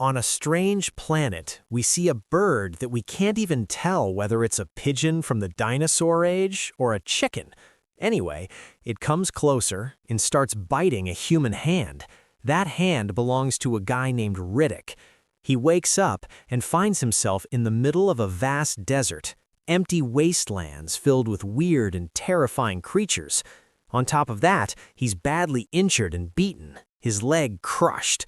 On a strange planet, we see a bird that we can't even tell whether it's a pigeon from the dinosaur age or a chicken. Anyway, it comes closer and starts biting a human hand. That hand belongs to a guy named Riddick. He wakes up and finds himself in the middle of a vast desert, empty wastelands filled with weird and terrifying creatures. On top of that, he's badly injured and beaten, his leg crushed.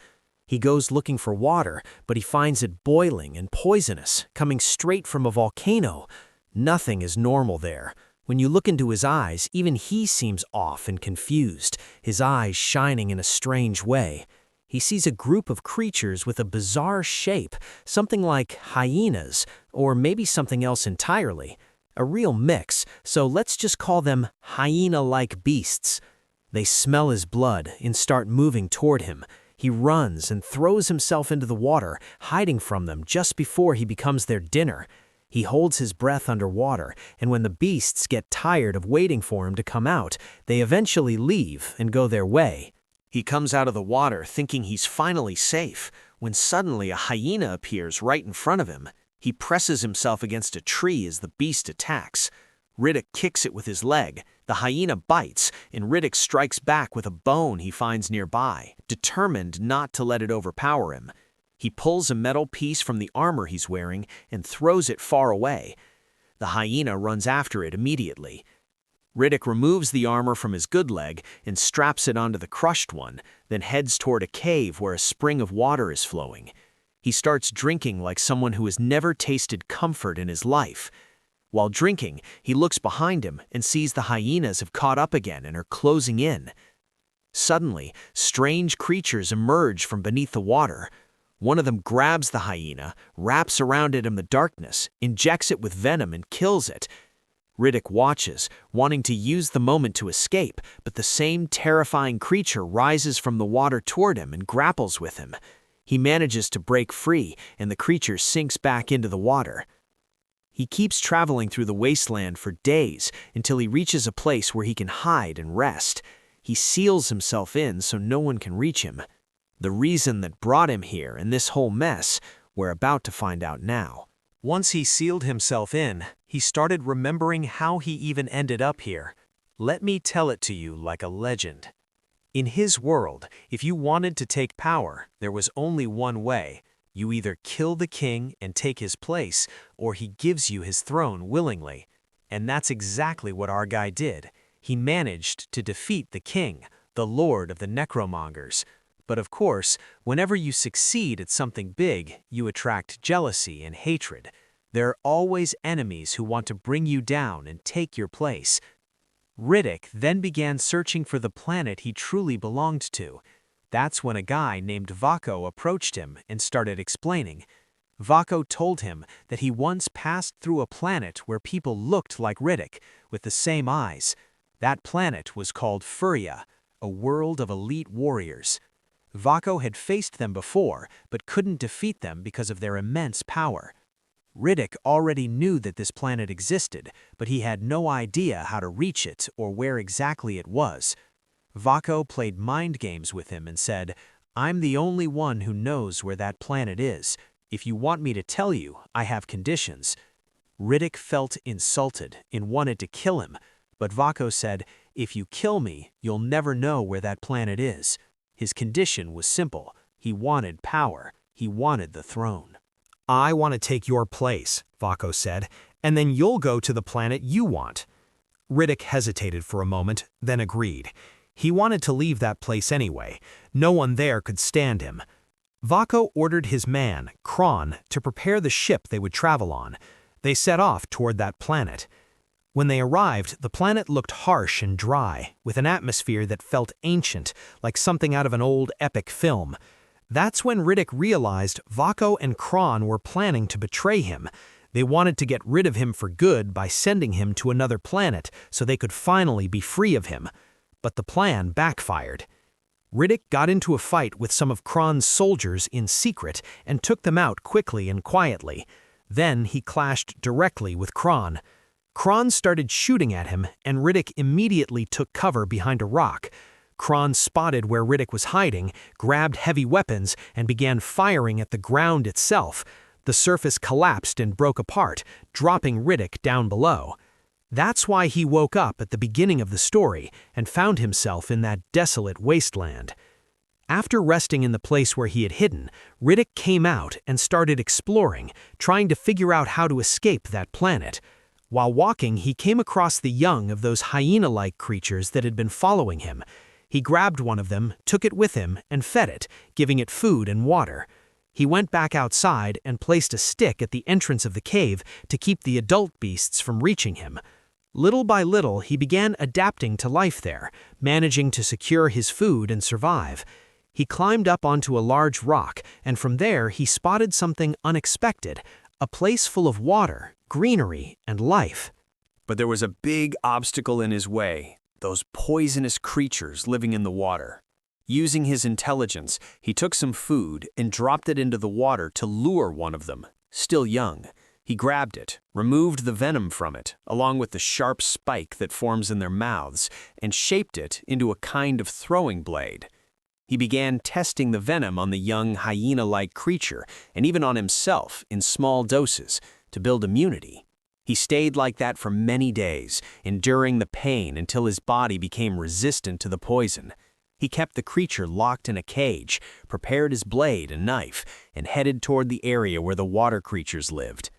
He goes looking for water, but he finds it boiling and poisonous, coming straight from a volcano. Nothing is normal there. When you look into his eyes, even he seems off and confused, his eyes shining in a strange way. He sees a group of creatures with a bizarre shape, something like hyenas, or maybe something else entirely. A real mix, so let's just call them hyena-like beasts. They smell his blood and start moving toward him. He runs and throws himself into the water, hiding from them just before he becomes their dinner. He holds his breath underwater, and when the beasts get tired of waiting for him to come out, they eventually leave and go their way. He comes out of the water thinking he's finally safe, when suddenly a hyena appears right in front of him. He presses himself against a tree as the beast attacks. Riddick kicks it with his leg. The hyena bites, and Riddick strikes back with a bone he finds nearby, determined not to let it overpower him. He pulls a metal piece from the armor he's wearing and throws it far away. The hyena runs after it immediately. Riddick removes the armor from his good leg and straps it onto the crushed one, then heads toward a cave where a spring of water is flowing. He starts drinking like someone who has never tasted comfort in his life. While drinking, he looks behind him and sees the hyenas have caught up again and are closing in. Suddenly, strange creatures emerge from beneath the water. One of them grabs the hyena, wraps around it in the darkness, injects it with venom and kills it. Riddick watches, wanting to use the moment to escape, but the same terrifying creature rises from the water toward him and grapples with him. He manages to break free, and the creature sinks back into the water. He keeps traveling through the wasteland for days until he reaches a place where he can hide and rest. He seals himself in so no one can reach him. The reason that brought him here and this whole mess, we're about to find out now. Once he sealed himself in, he started remembering how he even ended up here. Let me tell it to you like a legend. In his world, if you wanted to take power, there was only one way. You either kill the king and take his place, or he gives you his throne willingly. And that's exactly what our guy did. He managed to defeat the king, the lord of the necromongers. But of course, whenever you succeed at something big, you attract jealousy and hatred. There are always enemies who want to bring you down and take your place. Riddick then began searching for the planet he truly belonged to. That's when a guy named Vako approached him and started explaining. Vako told him that he once passed through a planet where people looked like Riddick, with the same eyes. That planet was called Furia, a world of elite warriors. Vako had faced them before, but couldn't defeat them because of their immense power. Riddick already knew that this planet existed, but he had no idea how to reach it or where exactly it was. Vako played mind games with him and said, "I'm the only one who knows where that planet is. If you want me to tell you, I have conditions." Riddick felt insulted and wanted to kill him, but Vako said, "If you kill me, you'll never know where that planet is." His condition was simple. He wanted power. He wanted the throne. "I want to take your place," Vako said, "and then you'll go to the planet you want." Riddick hesitated for a moment, then agreed. He wanted to leave that place anyway. No one there could stand him. Vako ordered his man, Kron, to prepare the ship they would travel on. They set off toward that planet. When they arrived, the planet looked harsh and dry, with an atmosphere that felt ancient, like something out of an old epic film. That's when Riddick realized Vako and Kron were planning to betray him. They wanted to get rid of him for good by sending him to another planet so they could finally be free of him. But the plan backfired. Riddick got into a fight with some of Kron's soldiers in secret and took them out quickly and quietly. Then he clashed directly with Kron. Kron started shooting at him, and Riddick immediately took cover behind a rock. Kron spotted where Riddick was hiding, grabbed heavy weapons, and began firing at the ground itself. The surface collapsed and broke apart, dropping Riddick down below. That's why he woke up at the beginning of the story and found himself in that desolate wasteland. After resting in the place where he had hidden, Riddick came out and started exploring, trying to figure out how to escape that planet. While walking, he came across the young of those hyena-like creatures that had been following him. He grabbed one of them, took it with him, and fed it, giving it food and water. He went back outside and placed a stick at the entrance of the cave to keep the adult beasts from reaching him. Little by little, he began adapting to life there, managing to secure his food and survive. He climbed up onto a large rock, and from there he spotted something unexpected, a place full of water, greenery, and life. But there was a big obstacle in his way, those poisonous creatures living in the water. Using his intelligence, he took some food and dropped it into the water to lure one of them, still young. He grabbed it, removed the venom from it, along with the sharp spike that forms in their mouths, and shaped it into a kind of throwing blade. He began testing the venom on the young hyena-like creature, and even on himself in small doses, to build immunity. He stayed like that for many days, enduring the pain until his body became resistant to the poison. He kept the creature locked in a cage, prepared his blade and knife, and headed toward the area where the water creatures lived.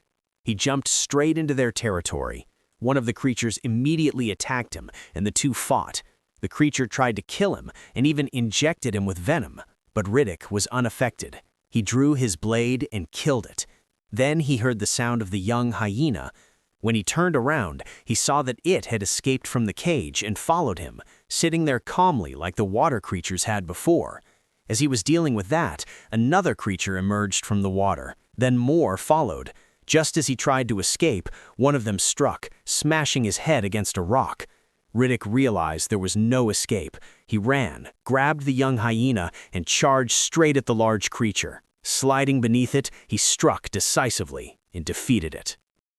He jumped straight into their territory. One of the creatures immediately attacked him, and the two fought. The creature tried to kill him and even injected him with venom, but Riddick was unaffected. He drew his blade and killed it. Then he heard the sound of the young hyena. When he turned around, he saw that it had escaped from the cage and followed him, sitting there calmly like the water creatures had before. As he was dealing with that, another creature emerged from the water. Then more followed. Just as he tried to escape, one of them struck, smashing his head against a rock. Riddick realized there was no escape. He ran, grabbed the young hyena, and charged straight at the large creature. Sliding beneath it, he struck decisively and defeated it.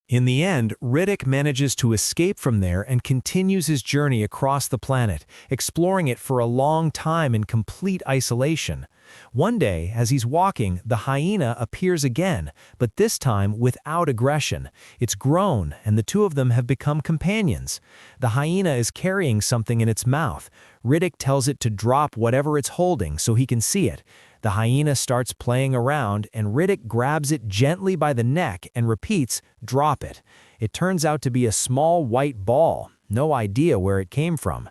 In the end, Riddick manages to escape from there and continues his journey across the planet, exploring it for a long time in complete isolation. One day, as he's walking, the hyena appears again, but this time without aggression. It's grown, and the two of them have become companions. The hyena is carrying something in its mouth. Riddick tells it to drop whatever it's holding so he can see it. The hyena starts playing around, and Riddick grabs it gently by the neck and repeats, "Drop it." It turns out to be a small white ball. No idea where it came from.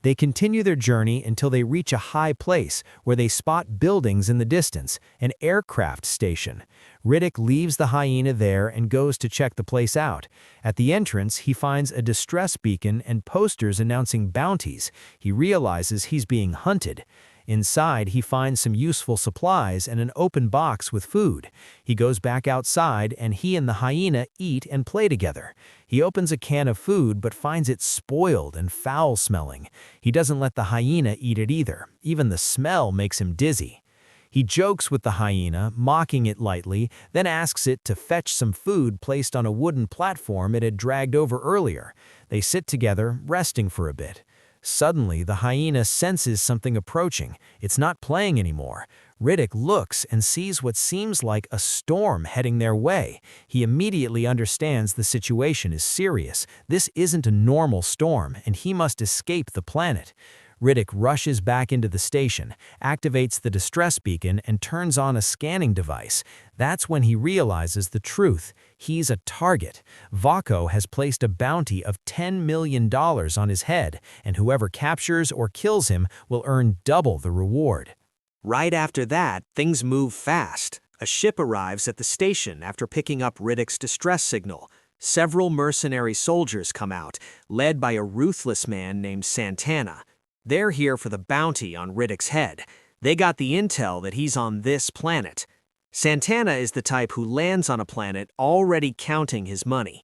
They continue their journey until they reach a high place where they spot buildings in the distance, an aircraft station. Riddick leaves the hyena there and goes to check the place out. At the entrance, he finds a distress beacon and posters announcing bounties. He realizes he's being hunted. Inside, he finds some useful supplies and an open box with food. He goes back outside, and he and the hyena eat and play together. He opens a can of food but finds it spoiled and foul-smelling. He doesn't let the hyena eat it either. Even the smell makes him dizzy. He jokes with the hyena, mocking it lightly, then asks it to fetch some food placed on a wooden platform it had dragged over earlier. They sit together, resting for a bit. Suddenly, the hyena senses something approaching. It's not playing anymore. Riddick looks and sees what seems like a storm heading their way. He immediately understands the situation is serious. This isn't a normal storm, and he must escape the planet. Riddick rushes back into the station, activates the distress beacon, and turns on a scanning device. That's when he realizes the truth. He's a target. Vaco has placed a bounty of $10 million on his head, and whoever captures or kills him will earn double the reward. Right after that, things move fast. A ship arrives at the station after picking up Riddick's distress signal. Several mercenary soldiers come out, led by a ruthless man named Santana. They're here for the bounty on Riddick's head. They got the intel that he's on this planet. Santana is the type who lands on a planet already counting his money.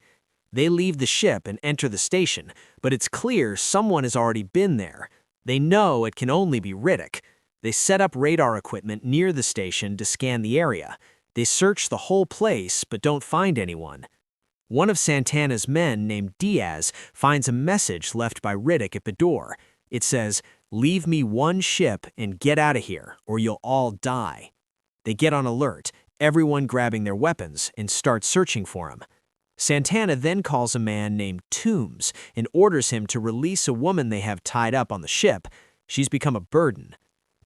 They leave the ship and enter the station, but it's clear someone has already been there. They know it can only be Riddick. They set up radar equipment near the station to scan the area. They search the whole place but don't find anyone. One of Santana's men named Diaz finds a message left by Riddick at the door. It says, Leave me one ship and get out of here, or you'll all die. They get on alert, everyone grabbing their weapons, and start searching for him. Santana then calls a man named Toombs and orders him to release a woman they have tied up on the ship. She's become a burden.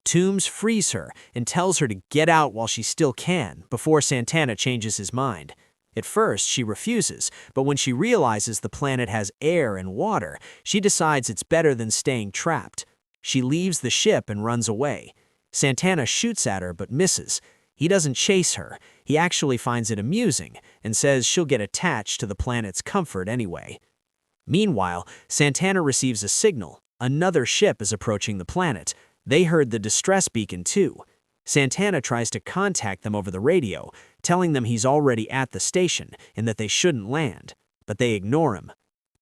Toombs frees her and tells her to get out while she still can, before Santana changes his mind. At first, she refuses, but when she realizes the planet has air and water, she decides it's better than staying trapped. She leaves the ship and runs away. Santana shoots at her but misses. He doesn't chase her. He actually finds it amusing and says she'll get attached to the planet's comfort anyway. Meanwhile, Santana receives a signal. Another ship is approaching the planet. They heard the distress beacon too. Santana tries to contact them over the radio, telling them he's already at the station and that they shouldn't land, but they ignore him.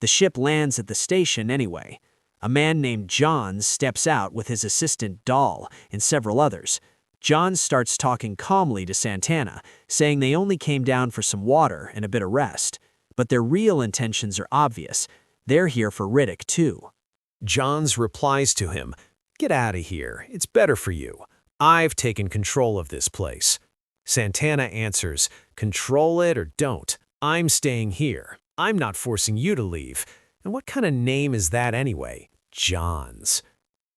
The ship lands at the station anyway. A man named Johns steps out with his assistant Dahl and several others. Johns starts talking calmly to Santana, saying they only came down for some water and a bit of rest, but their real intentions are obvious. They're here for Riddick too. Johns replies to him, "Get out of here. It's better for you. I've taken control of this place." Santana answers, "Control it or don't. I'm staying here. I'm not forcing you to leave. And what kind of name is that anyway? Johns."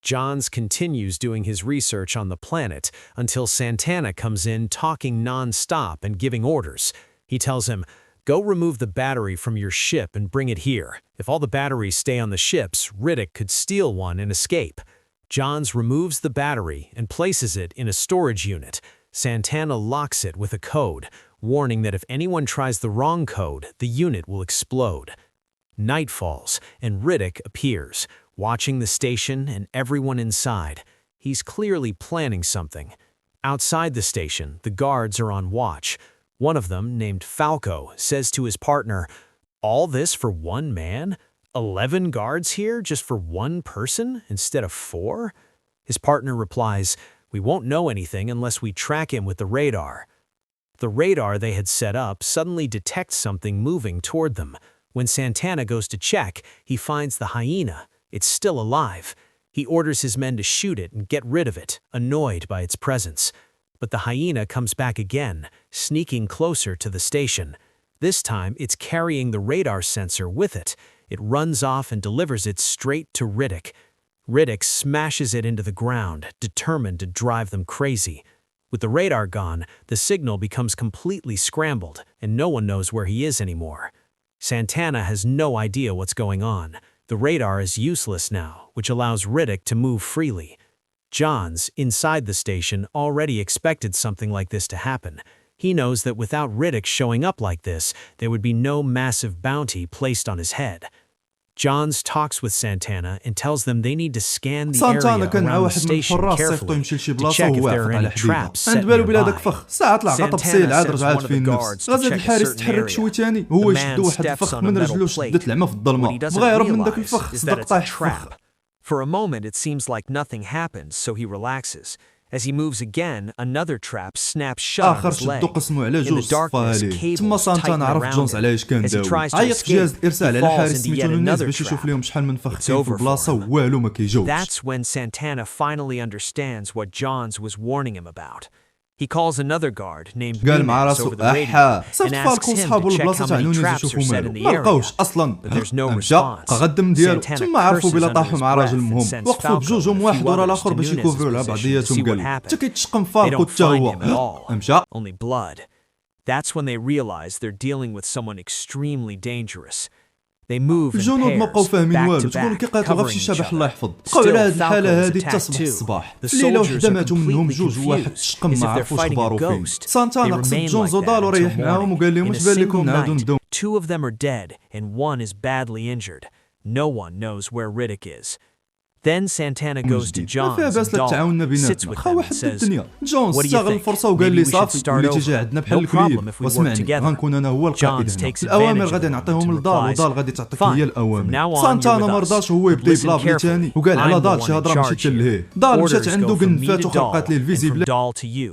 Johns continues doing his research on the planet until Santana comes in talking non-stop and giving orders. He tells him, "Go remove the battery from your ship and bring it here. If all the batteries stay on the ships, Riddick could steal one and escape." Johns removes the battery and places it in a storage unit. Santana locks it with a code, warning that if anyone tries the wrong code, the unit will explode. Night falls, and Riddick appears, watching the station and everyone inside. He's clearly planning something. Outside the station, the guards are on watch. One of them, named Falco, says to his partner, "All this for one man? 11 guards here just for one person instead of 4? His partner replies, "We won't know anything unless we track him with the radar." The radar they had set up suddenly detects something moving toward them. When Santana goes to check, he finds the hyena. It's still alive. He orders his men to shoot it and get rid of it, annoyed by its presence. But the hyena comes back again, sneaking closer to the station. This time, it's carrying the radar sensor with it. It runs off and delivers it straight to Riddick. Riddick smashes it into the ground, determined to drive them crazy. With the radar gone, the signal becomes completely scrambled, and no one knows where he is anymore. Santana has no idea what's going on. The radar is useless now, which allows Riddick to move freely. Johns, inside the station, already expected something like this to happen. He knows that without Riddick showing up like this, there would be no massive bounty placed on his head. Johns talks with Santana and tells them they need to scan the area around the station carefully to check if there are any traps set nearby. Santana says one of the guards to check a certain area. The man steps on a metal plate. What he doesn't realize is that it's a trap. For a moment, it seems like nothing happens, so he relaxes. As he moves again, another trap snaps shut on his leg. In the darkness, cables tighten around him. As he tries to escape, he falls into yet another trap. It's over for him. That's when Santana finally understands what Johns was warning him about. He calls another guard named Nunes over the radio and asks him to check how many traps are set in the area, but there's no response. Santana curses under his breath and sends Falco and a few others to Nunes' position to see what happened. They don't find him at all, only blood. That's when they realize they're dealing with someone extremely dangerous. They move in الجنود ما بقاو فاهمين والو تقول كيقاتلوا غير في شي شبح الله يحفظ بقاو على هذه الحاله هذه حتى صبح الصباح ليله وحده ماتوا منهم جوج واحد شقم ما عرفوش خبارو فين سانتانا قصد جونز ودالو ريح معاهم وقال لهم واش بان لكم نعاودو نبداو. 2 of them are dead and 1 is badly injured. No one knows where Riddick is. Then Santana goes to Johns and Dahl, sits with them and says, "What do you think? Maybe we should start over. No problem if we work together." Johns takes advantage of it and replies, "Fine, from now on you're with us. Listen carefully. I'm the one in charge here. Orders go from me to Dahl and from Dahl to you."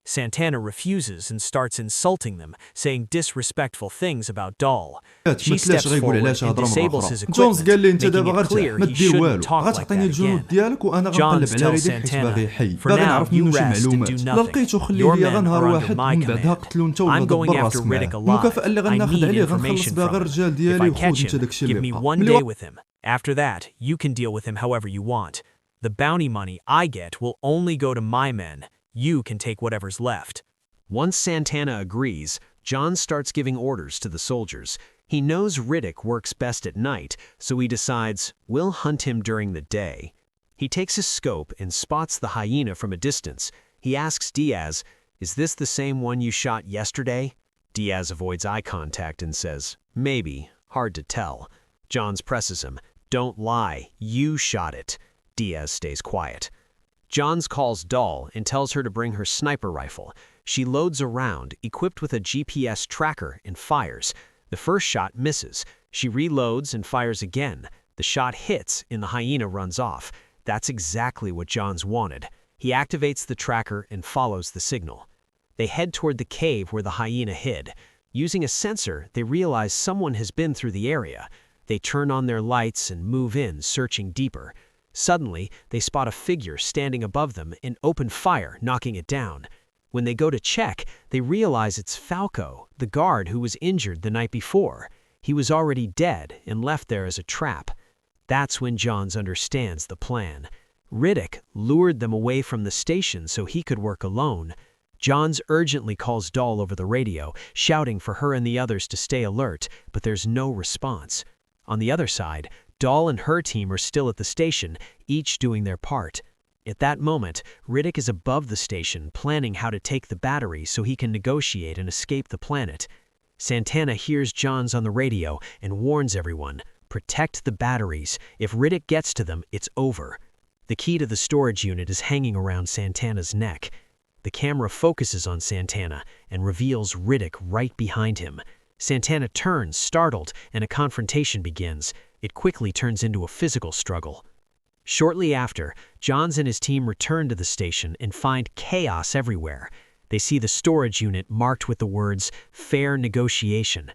Santana refuses and starts insulting them, saying disrespectful things about Dahl. She steps forward and disables his جونز قال لي equipment, انت دابا making it غير clear ما he دير shouldn't والو talk like غتعطيني that الجنود again. ديالك وانا Johns غنقلب على tells ريديك حيت باغي Santana, يحي "For باغي now, نعرف you منه شي rest and معلومات do لا nothing. لقيتو خلي Your لي men غنهار are under واحد my من بعدها command. قتلو انت ولا I'm going دبر after راسك معاه Riddick alive. المكافأة اللي I غناخذ need عليه غنخلص information بها from غير him. الرجال If ديالي I catch وخوت انت him, داكشي give اللي me بقى one ملي day with him. After that, you can deal with him however you want. The bounty money I get will only go to my men. You can take whatever's left." Once Santana agrees, John starts giving orders to the soldiers. He knows Riddick works best at night, so he decides, we'll hunt him during the day. He takes his scope and spots the hyena from a distance. He asks Diaz, "Is this the same one you shot yesterday?" Diaz avoids eye contact and says, "Maybe, hard to tell." Johns presses him, "Don't lie, you shot it." Diaz stays quiet. Johns calls Dahl and tells her to bring her sniper rifle. She loads a round, equipped with a GPS tracker, and fires. The first shot misses. She reloads and fires again. The shot hits and the hyena runs off. That's exactly what Johns wanted. He activates the tracker and follows the signal. They head toward the cave where the hyena hid. Using a sensor, they realize someone has been through the area. They turn on their lights and move in, searching deeper. Suddenly, they spot a figure standing above them and open fire, knocking it down. When they go to check, they realize it's Falco, the guard who was injured the night before. He was already dead and left there as a trap. That's when Johns understands the plan. Riddick lured them away from the station so he could work alone. Johns urgently calls Dahl over the radio, shouting for her and the others to stay alert, but there's no response. On the other side, Dahl and her team are still at the station, each doing their part. At that moment, Riddick is above the station, planning how to take the battery so he can negotiate and escape the planet. Santana hears Johns on the radio and warns everyone, "Protect the batteries. If Riddick gets to them, it's over." The key to the storage unit is hanging around Santana's neck. The camera focuses on Santana and reveals Riddick right behind him. Santana turns, startled, and a confrontation begins. It quickly turns into a physical struggle. Shortly after, Johns and his team return to the station and find chaos everywhere. They see the storage unit marked with the words, "Fair Negotiation."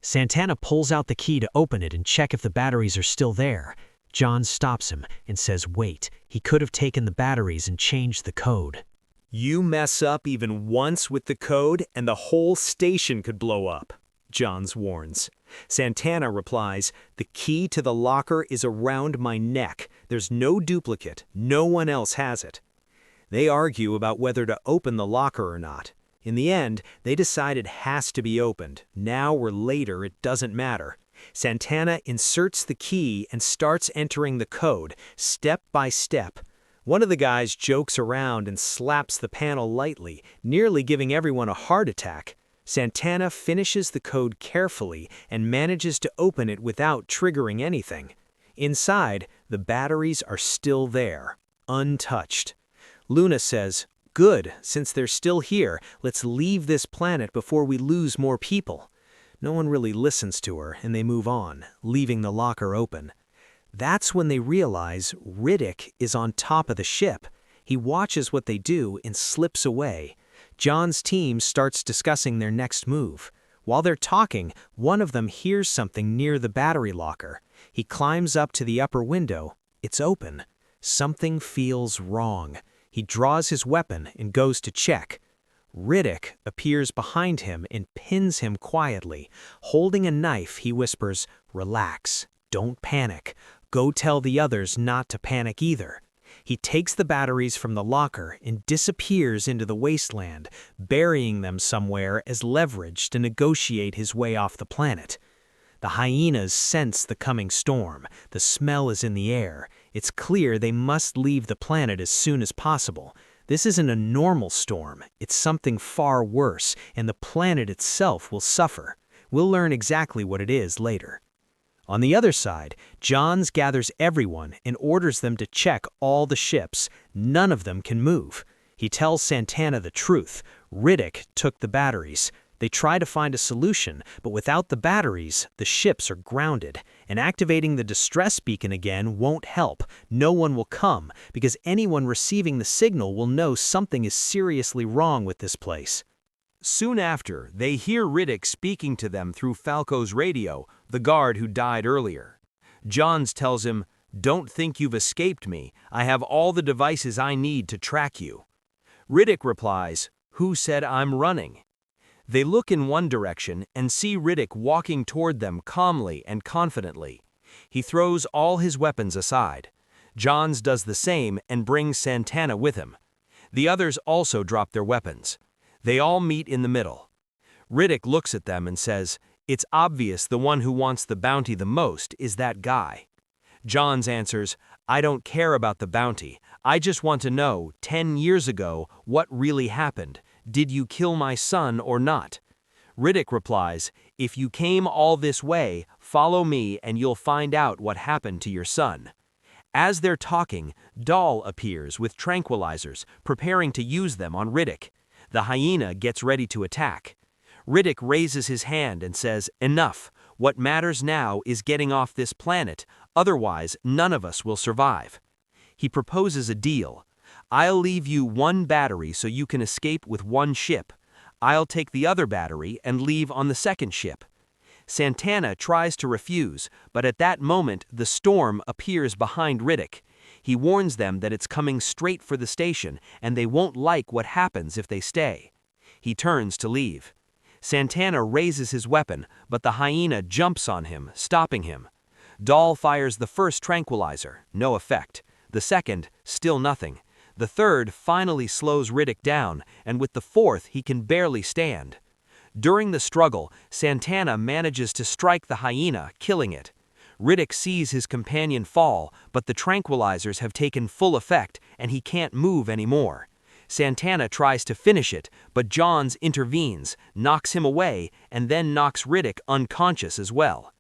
Santana pulls out the key to open it and check if the batteries are still there. Johns stops him and says, "Wait, he could have taken the batteries and changed the code." "You mess up even once with the code and the whole station could blow up," Johns warns. Santana replies, "The key to the locker is around my neck. There's no duplicate. No one else has it." They argue about whether to open the locker or not. In the end, they decide it has to be opened. Now or later, it doesn't matter. Santana inserts the key and starts entering the code, step by step. One of the guys jokes around and slaps the panel lightly, nearly giving everyone a heart attack. Santana finishes the code carefully and manages to open it without triggering anything. Inside, the batteries are still there, untouched. Luna says, "Good, since they're still here, let's leave this planet before we lose more people." No one really listens to her, and they move on, leaving the locker open. That's when they realize Riddick is on top of the ship. He watches what they do and slips away. John's team starts discussing their next move. While they're talking, one of them hears something near the battery locker. He climbs up to the upper window. It's open. Something feels wrong. He draws his weapon and goes to check. Riddick appears behind him and pins him quietly. Holding a knife, he whispers, "Relax. Don't panic. Go tell the others not to panic either." He takes the batteries from the locker and disappears into the wasteland, burying them somewhere as leverage to negotiate his way off the planet. The hyenas sense the coming storm. The smell is in the air. It's clear they must leave the planet as soon as possible. This isn't a normal storm. It's something far worse, and the planet itself will suffer. We'll learn exactly what it is later. On the other side, Johns gathers everyone and orders them to check all the ships. None of them can move. He tells Santana the truth. Riddick took the batteries. They try to find a solution, but without the batteries, the ships are grounded, and activating the distress beacon again won't help. No one will come, because anyone receiving the signal will know something is seriously wrong with this place. Soon after, they hear Riddick speaking to them through Falco's radio, the guard who died earlier. Johns tells him, "Don't think you've escaped me. I have all the devices I need to track you." Riddick replies, "Who said I'm running?" They look in one direction and see Riddick walking toward them calmly and confidently. He throws all his weapons aside. Johns does the same and brings Santana with him. The others also drop their weapons. They all meet in the middle. Riddick looks at them and says, "It's obvious the one who wants the bounty the most is that guy." Johns answers, "I don't care about the bounty. I just want to know, 10 years ago, what really happened. Did you kill my son or not?" Riddick replies, "If you came all this way, follow me and you'll find out what happened to your son." As they're talking, Dahl appears with tranquilizers, preparing to use them on Riddick. The hyena gets ready to attack. Riddick raises his hand and says, "Enough. What matters now is getting off this planet, otherwise none of us will survive." He proposes a deal. "I'll leave you one battery so you can escape with one ship. I'll take the other battery and leave on the second ship." Santana tries to refuse, but at that moment the storm appears behind Riddick. He warns them that it's coming straight for the station and they won't like what happens if they stay. He turns to leave. Santana raises his weapon, but the hyena jumps on him, stopping him. Dahl fires the first tranquilizer, no effect. The second, still nothing. The third finally slows Riddick down, and with the fourth he can barely stand. During the struggle, Santana manages to strike the hyena, killing it. Riddick sees his companion fall, but the tranquilizers have taken full effect and he can't move anymore. Santana tries to finish it, but Johns intervenes, knocks him away, and then knocks Riddick unconscious as well.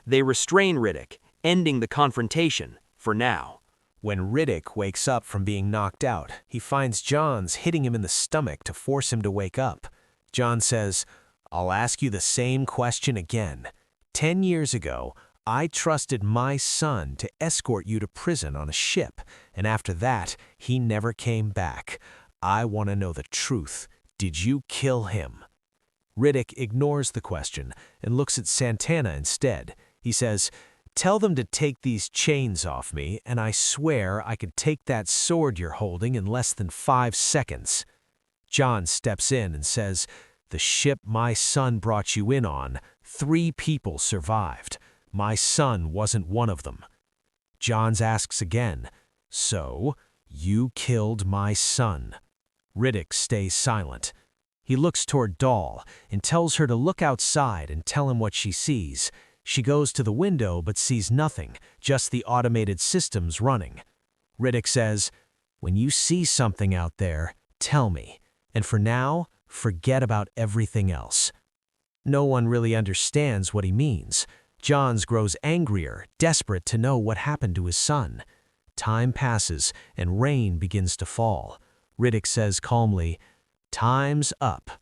They restrain Riddick, ending the confrontation, for now. When Riddick wakes up from being knocked out, he finds Johns hitting him in the stomach to force him to wake up. John says, "I'll ask you the same question again. 10 years ago, I trusted my son to escort you to prison on a ship, and after that, he never came back. I want to know the truth. Did you kill him?" Riddick ignores the question and looks at Santana instead. He says, "Tell them to take these chains off me, and I swear I could take that sword you're holding in less than 5 seconds. John steps in and says, "The ship my son brought you in on, 3 people survived. My son wasn't one of them." Johns asks again, "So, you killed my son?" Riddick stays silent. He looks toward Dahl and tells her to look outside and tell him what she sees. She goes to the window but sees nothing, just the automated systems running. Riddick says, "When you see something out there, tell me. And for now, forget about everything else." No one really understands what he means. Johns grows angrier, desperate to know what happened to his son. Time passes, and rain begins to fall. Riddick says calmly, "Time's up."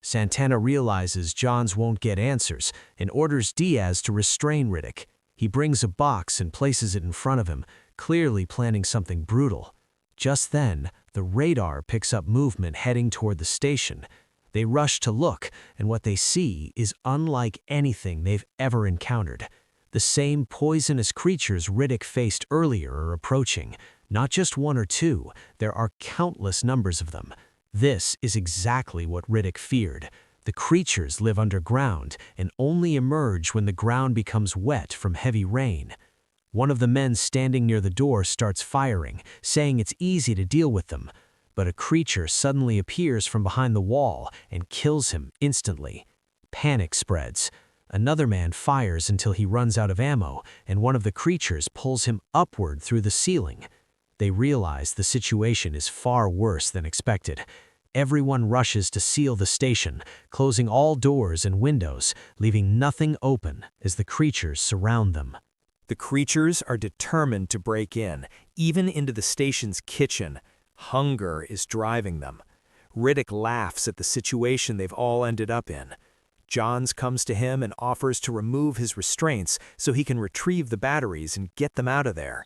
Santana realizes Johns won't get answers and orders Diaz to restrain Riddick. He brings a box and places it in front of him, clearly planning something brutal. Just then, the radar picks up movement heading toward the station. They rush to look, and what they see is unlike anything they've ever encountered. The same poisonous creatures Riddick faced earlier are approaching. Not just 1 or 2, there are countless numbers of them. This is exactly what Riddick feared. The creatures live underground and only emerge when the ground becomes wet from heavy rain. One of the men standing near the door starts firing, saying it's easy to deal with them. But a creature suddenly appears from behind the wall and kills him instantly. Panic spreads. Another man fires until he runs out of ammo, and one of the creatures pulls him upward through the ceiling. They realize the situation is far worse than expected. Everyone rushes to seal the station, closing all doors and windows, leaving nothing open as the creatures surround them. The creatures are determined to break in, even into the station's kitchen. Hunger is driving them. Riddick laughs at the situation they've all ended up in. Johns comes to him and offers to remove his restraints so he can retrieve the batteries and get them out of there.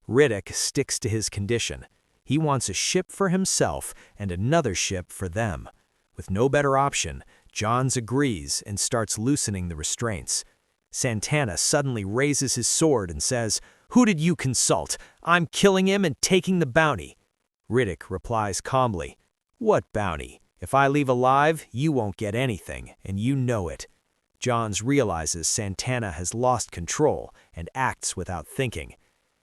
Riddick sticks to his condition. He wants a ship for himself and another ship for them. With no better option, Johns agrees and starts loosening the restraints. Santana suddenly raises his sword and says, "Who did you consult? I'm killing him and taking the bounty." Riddick replies calmly, "What bounty? If I leave alive, you won't get anything, and you know it." Johns realizes Santana has lost control and acts without thinking.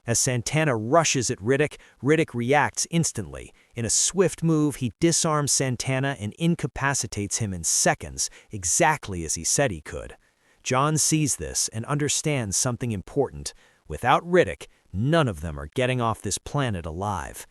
As Santana rushes at Riddick, Riddick reacts instantly. In a swift move, he disarms Santana and incapacitates him in seconds, exactly as he said he could. Johns sees this and understands something important. Without Riddick, none of them are getting off this planet alive.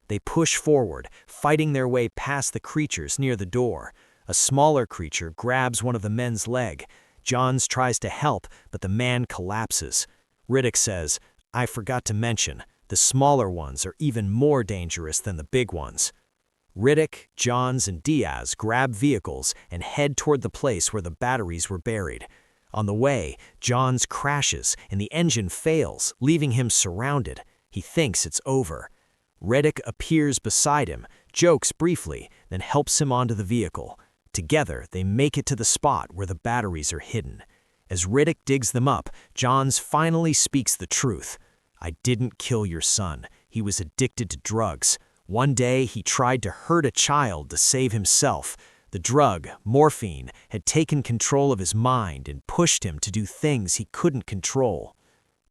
They push forward, fighting their way past the creatures near the door. A smaller creature grabs one of the men's leg. Johns tries to help, but the man collapses. Riddick says, "I forgot to mention, the smaller ones are even more dangerous than the big ones." Riddick, Johns, and Diaz grab vehicles and head toward the place where the batteries were buried. On the way, Johns crashes and the engine fails, leaving him surrounded. He thinks it's over. Riddick appears beside him, jokes briefly, then helps him onto the vehicle. Together, they make it to the spot where the batteries are hidden. As Riddick digs them up, Johns finally speaks the truth. "I didn't kill your son. He was addicted to drugs. One day, he tried to hurt a child to save himself. The drug, morphine, had taken control of his mind and pushed him to do things he couldn't control."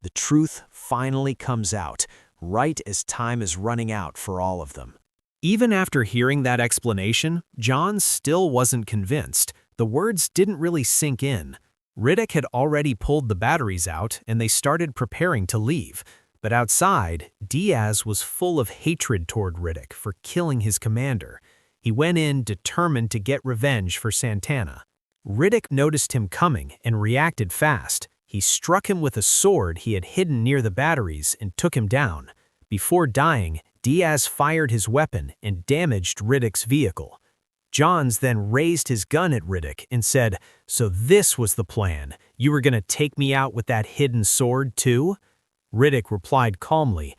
The truth finally comes out, right as time is running out for all of them. Even after hearing that explanation, Johns still wasn't convinced. The words didn't really sink in. Riddick had already pulled the batteries out and they started preparing to leave. But outside, Diaz was full of hatred toward Riddick for killing his commander. He went in determined to get revenge for Santana. Riddick noticed him coming and reacted fast. He struck him with a sword he had hidden near the batteries and took him down. Before dying, Diaz fired his weapon and damaged Riddick's vehicle. Johns then raised his gun at Riddick and said, "So this was the plan. You were going to take me out with that hidden sword too?" Riddick replied calmly,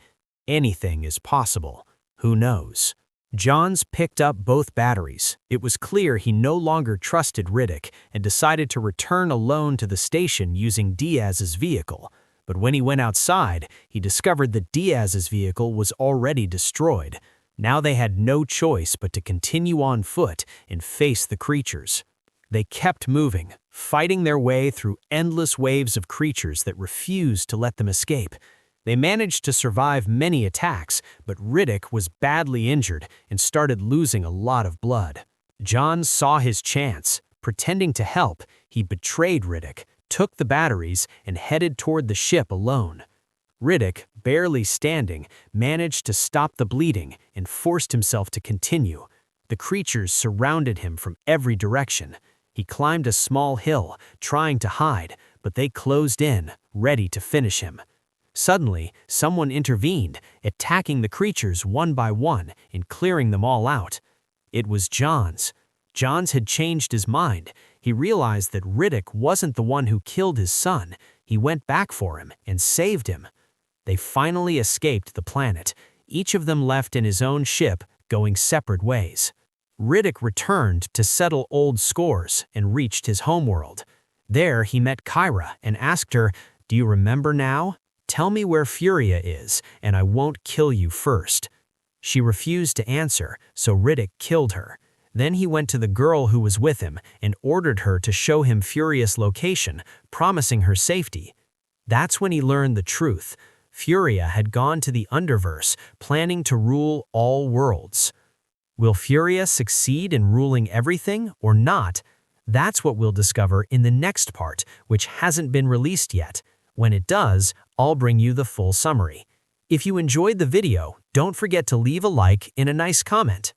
"Anything is possible. Who knows?" Johns picked up both batteries. It was clear he no longer trusted Riddick and decided to return alone to the station using Diaz's vehicle. But when he went outside, he discovered that Diaz's vehicle was already destroyed. Now they had no choice but to continue on foot and face the creatures. They kept moving, fighting their way through endless waves of creatures that refused to let them escape. They managed to survive many attacks, but Riddick was badly injured and started losing a lot of blood. Johns saw his chance. Pretending to help, he betrayed Riddick, took the batteries, and headed toward the ship alone. Riddick, barely standing, managed to stop the bleeding and forced himself to continue. The creatures surrounded him from every direction. He climbed a small hill, trying to hide, but they closed in, ready to finish him. Suddenly, someone intervened, attacking the creatures one by one and clearing them all out. It was Johns. Johns had changed his mind. He realized that Riddick wasn't the one who killed his son. He went back for him and saved him. They finally escaped the planet. Each of them left in his own ship, going separate ways. Riddick returned to settle old scores and reached his homeworld. There he met Kyra and asked her, "Do you remember now? Tell me where Furia is, and I won't kill you first." She refused to answer, so Riddick killed her. Then he went to the girl who was with him and ordered her to show him Furia's location, promising her safety. That's when he learned the truth. Furia had gone to the Underverse, planning to rule all worlds. Will Furia succeed in ruling everything or not? That's what we'll discover in the next part, which hasn't been released yet. When it does, I'll bring you the full summary. If you enjoyed the video, don't forget to leave a like and a nice comment.